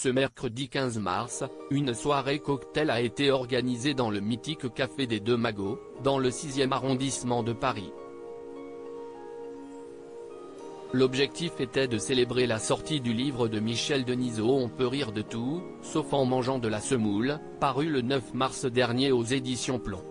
Ce mercredi 15 mars, une soirée cocktail a été organisée dans le mythique Café des Deux Magots, dans le 6e arrondissement de Paris. L'objectif était de célébrer la sortie du livre de Michel Denisot On peut rire de tout, sauf en mangeant de la semoule, paru le 9 mars dernier aux éditions Plomb.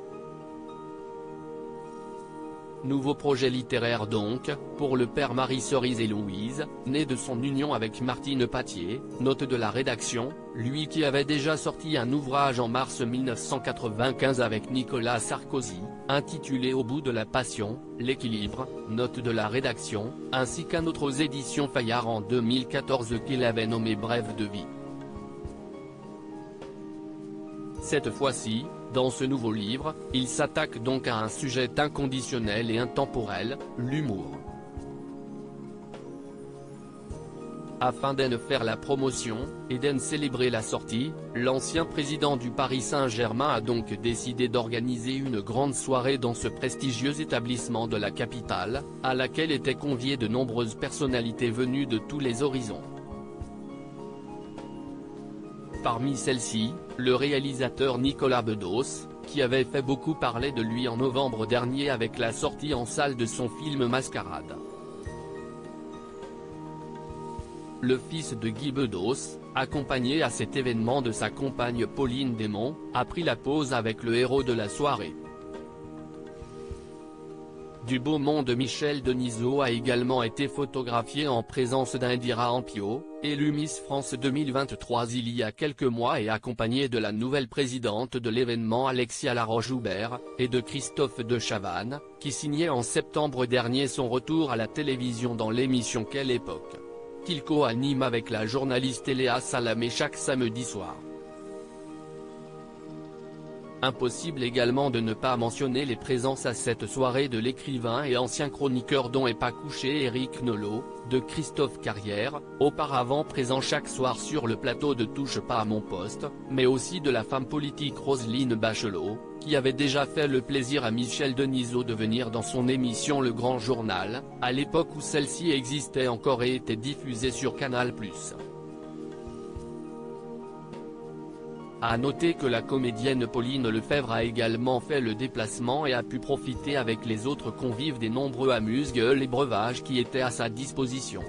Nouveau projet littéraire donc, pour le père Marie-Cerise et Louise, né de son union avec Martine Pathier, note de la rédaction, lui qui avait déjà sorti un ouvrage en mars 1995 avec Nicolas Sarkozy, intitulé Au bout de la passion, l'équilibre, note de la rédaction, ainsi qu'un autre aux éditions Fayard en 2014 qu'il avait nommé Brève de vie. Cette fois-ci, dans ce nouveau livre, il s'attaque donc à un sujet inconditionnel et intemporel, l'humour. Afin d'en faire la promotion, et d'en célébrer la sortie, l'ancien président du Paris Saint-Germain a donc décidé d'organiser une grande soirée dans ce prestigieux établissement de la capitale, à laquelle étaient conviées de nombreuses personnalités venues de tous les horizons. Parmi celles-ci, le réalisateur Nicolas Bedos, qui avait fait beaucoup parler de lui en novembre dernier avec la sortie en salle de son film Mascarade. Le fils de Guy Bedos, accompagné à cet événement de sa compagne Pauline Desmonts, a pris la pose avec le héros de la soirée. Du beau monde Michel Denisot a également été photographié en présence d'Indira Ampio, élue Miss France 2023 il y a quelques mois et accompagnée de la nouvelle présidente de l'événement Alexia Laroche-Joubert, et de Christophe de Chavannes, qui signait en septembre dernier son retour à la télévision dans l'émission Quelle époque, qu'il co-anime avec la journaliste Léa Salamé chaque samedi soir. Impossible également de ne pas mentionner les présences à cette soirée de l'écrivain et ancien chroniqueur dont est pas couché Éric Nolot, de Christophe Carrière, auparavant présent chaque soir sur le plateau de Touche pas à mon poste, mais aussi de la femme politique Roselyne Bachelot, qui avait déjà fait le plaisir à Michel Denisot de venir dans son émission Le Grand Journal, à l'époque où celle-ci existait encore et était diffusée sur Canal+. À noter que la comédienne Pauline Lefebvre a également fait le déplacement et a pu profiter avec les autres convives des nombreux amuse-gueules et breuvages qui étaient à sa disposition.